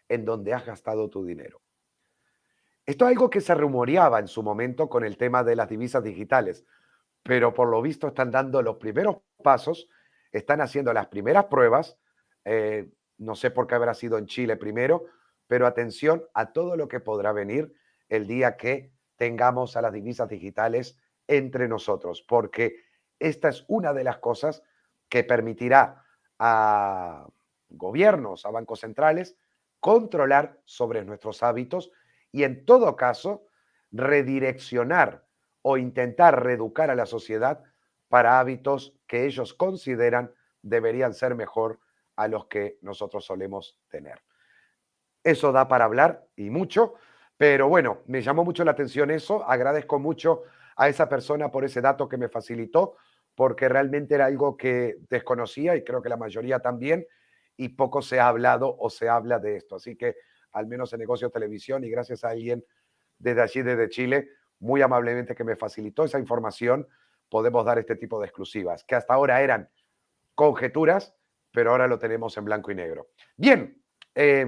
en donde has gastado tu dinero. Esto es algo que se rumoreaba en su momento con el tema de las divisas digitales, pero por lo visto están dando los primeros pasos, están haciendo las primeras pruebas. eh, no sé por qué habrá sido en Chile primero, pero atención a todo lo que podrá venir el día que tengamos a las divisas digitales entre nosotros, porque esta es una de las cosas que permitirá a gobiernos, a bancos centrales, controlar sobre nuestros hábitos y en todo caso redireccionar o intentar reeducar a la sociedad para hábitos que ellos consideran deberían ser mejor a los que nosotros solemos tener. Eso da para hablar y mucho, pero bueno, me llamó mucho la atención eso. Agradezco mucho a esa persona por ese dato que me facilitó, porque realmente era algo que desconocía y creo que la mayoría también, y poco se ha hablado o se habla de esto. Así que al menos en Negocio Televisión y gracias a alguien desde allí, desde Chile, muy amablemente que me facilitó esa información, podemos dar este tipo de exclusivas, que hasta ahora eran conjeturas, pero ahora lo tenemos en blanco y negro. Bien, eh,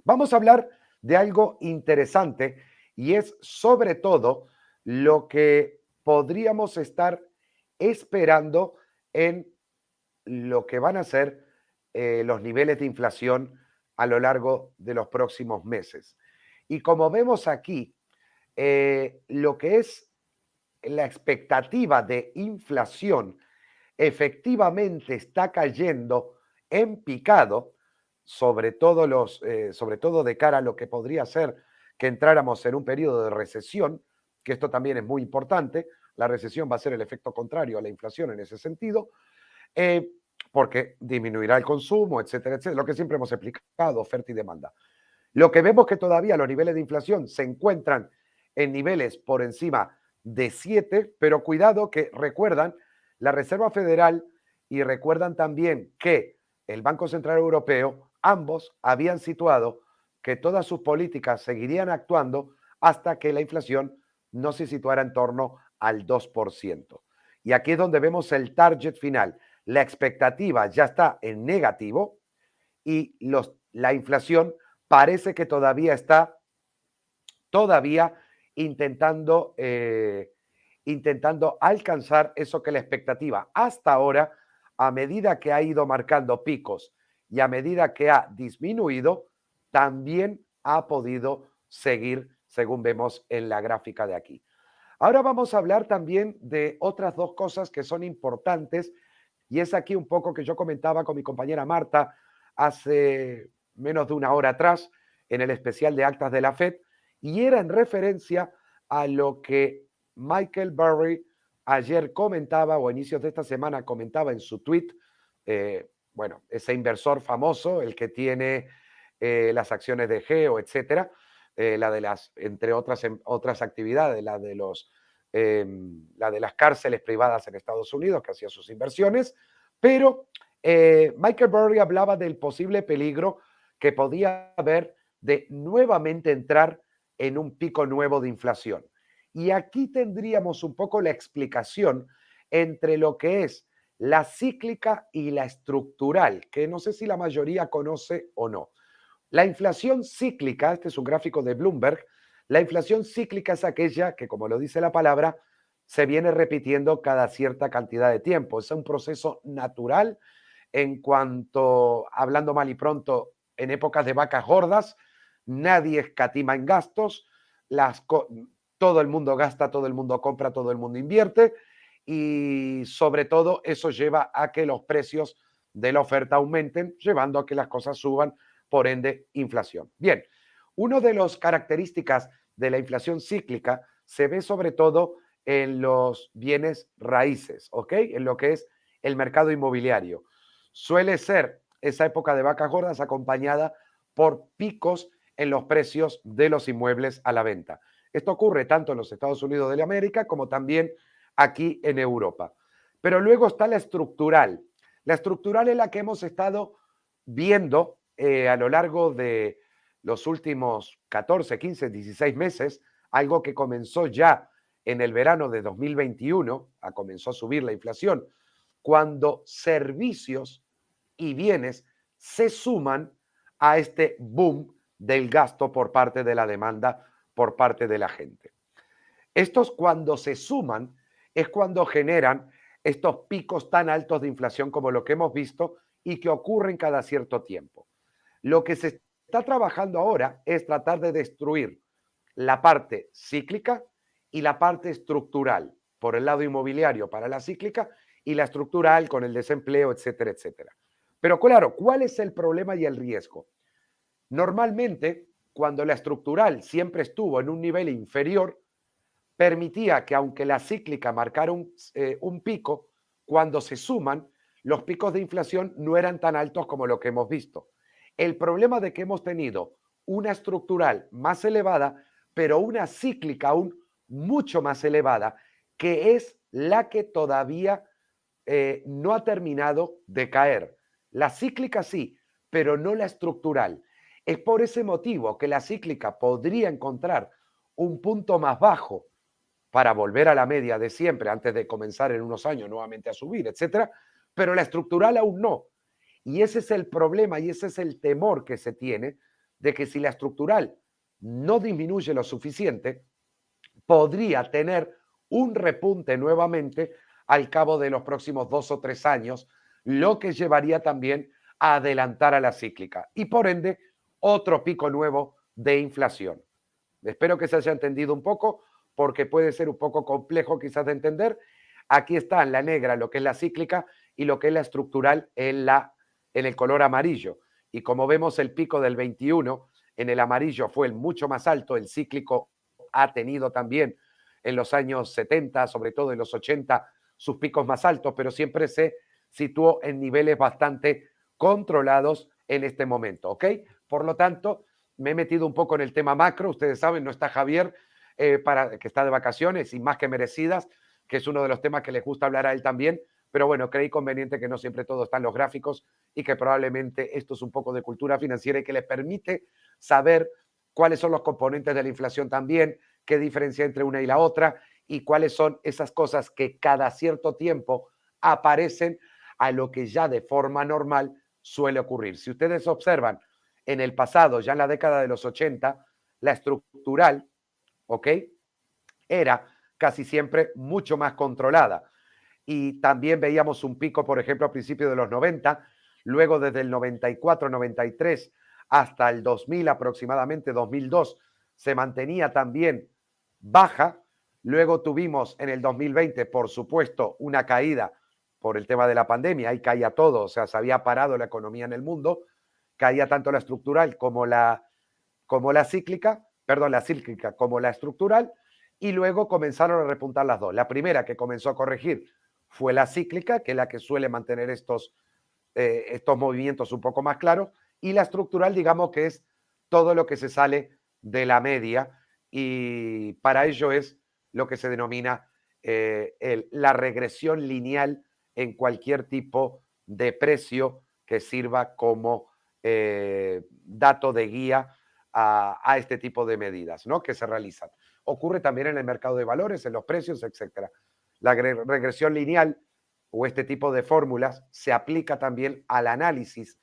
vamos a hablar de algo interesante y es sobre todo lo que podríamos estar esperando en lo que van a ser los niveles de inflación a lo largo de los próximos meses. Y como vemos aquí, lo que es la expectativa de inflación efectivamente está cayendo en picado, sobre todo de cara a lo que podría ser que entráramos en un periodo de recesión, que esto también es muy importante. La recesión va a ser el efecto contrario a la inflación en ese sentido, eh, porque disminuirá el consumo, etcétera, etcétera, lo que siempre hemos explicado, oferta y demanda. Lo que vemos que todavía los niveles de inflación se encuentran en niveles por encima de 7, pero cuidado que recuerdan la Reserva Federal y recuerdan también que el Banco Central Europeo, ambos habían situado que todas sus políticas seguirían actuando hasta que la inflación no se situara en torno al 2%. Y aquí es donde vemos el target final. La expectativa ya está en negativo y la inflación parece que todavía está intentando, intentando alcanzar eso que la expectativa hasta ahora, a medida que ha ido marcando picos y a medida que ha disminuido, también ha podido seguir, según vemos en la gráfica de aquí. Ahora vamos a hablar también de otras dos cosas que son importantes y es aquí un poco que yo comentaba con mi compañera Marta hace menos de una hora atrás en el especial de actas de la FED, y era en referencia a lo que Michael Burry ayer comentaba o a inicios de esta semana comentaba en su tweet. Bueno, ese inversor famoso, el que tiene las acciones de Geo, etcétera, la de las, entre otras actividades, la de las cárceles privadas en Estados Unidos, que hacía sus inversiones, pero Michael Burry hablaba del posible peligro que podía haber de nuevamente entrar en un pico nuevo de inflación. Y aquí tendríamos un poco la explicación entre lo que es la cíclica y la estructural, que no sé si la mayoría conoce o no. La inflación cíclica, este es un gráfico de Bloomberg, la inflación cíclica es aquella que, como lo dice la palabra, se viene repitiendo cada cierta cantidad de tiempo. Es un proceso natural en cuanto, hablando mal y pronto, en épocas de vacas gordas, nadie escatima en gastos, todo el mundo gasta, todo el mundo compra, todo el mundo invierte y sobre todo eso lleva a que los precios de la oferta aumenten, llevando a que las cosas suban, por ende, inflación. Bien, una de las características de la inflación cíclica se ve sobre todo en los bienes raíces, ¿ok? En lo que es el mercado inmobiliario. Suele ser esa época de vacas gordas acompañada por picos en los precios de los inmuebles a la venta. Esto ocurre tanto en los Estados Unidos de América como también aquí en Europa. Pero luego está la estructural. La estructural es la que hemos estado viendo a lo largo de los últimos 14, 15, 16 meses, algo que comenzó ya en el verano de 2021, comenzó a subir la inflación, cuando servicios y bienes se suman a este boom del gasto por parte de la demanda, por parte de la gente. Estos cuando se suman es cuando generan estos picos tan altos de inflación como lo que hemos visto y que ocurren cada cierto tiempo. Lo que se está trabajando ahora es tratar de destruir la parte cíclica y la parte estructural, por el lado inmobiliario para la cíclica y la estructural con el desempleo, etcétera, etcétera. Pero claro, ¿cuál es el problema y el riesgo? Normalmente, cuando la estructural siempre estuvo en un nivel inferior, permitía que aunque la cíclica marcara un pico, cuando se suman, los picos de inflación no eran tan altos como lo que hemos visto. El problema de que hemos tenido una estructural más elevada, pero una cíclica aún mucho más elevada, que es la que todavía no ha terminado de caer. La cíclica sí, pero no la estructural. Es por ese motivo que la cíclica podría encontrar un punto más bajo para volver a la media de siempre antes de comenzar en unos años nuevamente a subir, etcétera, pero la estructural aún no. Y ese es el problema y ese es el temor que se tiene de que si la estructural no disminuye lo suficiente, podría tener un repunte nuevamente al cabo de los próximos 2 o 3 años, lo que llevaría también a adelantar a la cíclica y por ende otro pico nuevo de inflación. Espero que se haya entendido un poco porque puede ser un poco complejo quizás de entender. Aquí está en la negra lo que es la cíclica y lo que es la estructural en el color amarillo. Y como vemos el pico del 21 en el amarillo fue el mucho más alto, el cíclico ha tenido también en los años 70, sobre todo en los 80, sus picos más altos, pero siempre se situó en niveles bastante controlados en este momento, ¿ok? Por lo tanto, me he metido un poco en el tema macro, ustedes saben, no está Javier, que está de vacaciones y más que merecidas, que es uno de los temas que les gusta hablar a él también, pero bueno, creí conveniente que no siempre todo está en los gráficos y que probablemente esto es un poco de cultura financiera y que les permite saber cuáles son los componentes de la inflación también, qué diferencia entre una y la otra y cuáles son esas cosas que cada cierto tiempo aparecen a lo que ya de forma normal suele ocurrir. Si ustedes observan en el pasado, ya en la década de los 80, la estructural, ¿ok? Era casi siempre mucho más controlada. Y también veíamos un pico, por ejemplo, a principios de los 90, luego desde el 94, 93 hasta el 2000 aproximadamente, 2002, se mantenía también baja. Luego tuvimos en el 2020, por supuesto, una caída por el tema de la pandemia, ahí caía todo, o sea, se había parado la economía en el mundo, caía tanto la estructural como la cíclica, perdón, la cíclica como la estructural, y luego comenzaron a repuntar las dos. La primera que comenzó a corregir fue la cíclica, que es la que suele mantener estos movimientos un poco más claros, y la estructural, digamos que es todo lo que se sale de la media, y para ello es lo que se denomina la regresión lineal en cualquier tipo de precio que sirva como dato de guía a este tipo de medidas, ¿no? Que se realizan. Ocurre también en el mercado de valores, en los precios, etcétera. La regresión lineal o este tipo de fórmulas se aplica también al análisis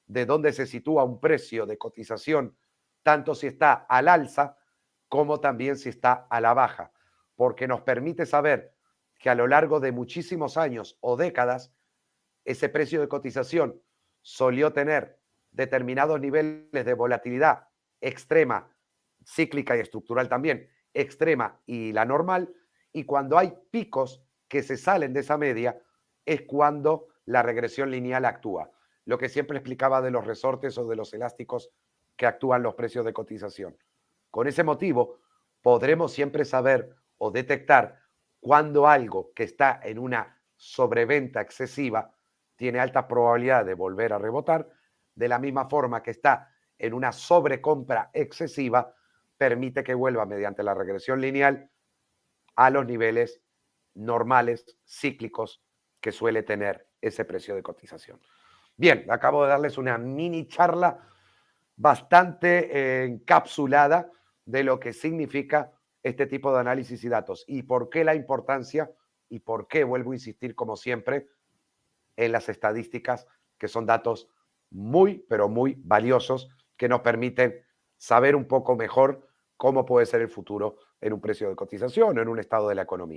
de dónde se sitúa un precio de cotización, tanto si está al alza como también si está a la baja, porque nos permite saber que a lo largo de muchísimos años o décadas, ese precio de cotización solió tener determinados niveles de volatilidad extrema, cíclica y estructural también, extrema y la normal, y cuando hay picos que se salen de esa media, es cuando la regresión lineal actúa. Lo que siempre explicaba de los resortes o de los elásticos que actúan los precios de cotización. Con ese motivo, podremos siempre saber o detectar cuando algo que está en una sobreventa excesiva tiene alta probabilidad de volver a rebotar, de la misma forma que está en una sobrecompra excesiva, permite que vuelva mediante la regresión lineal a los niveles normales, cíclicos, que suele tener ese precio de cotización. Bien, acabo de darles una mini charla bastante encapsulada de lo que significa este tipo de análisis y datos y por qué la importancia y por qué vuelvo a insistir como siempre en las estadísticas que son datos muy, pero muy valiosos que nos permiten saber un poco mejor cómo puede ser el futuro en un precio de cotización o en un estado de la economía.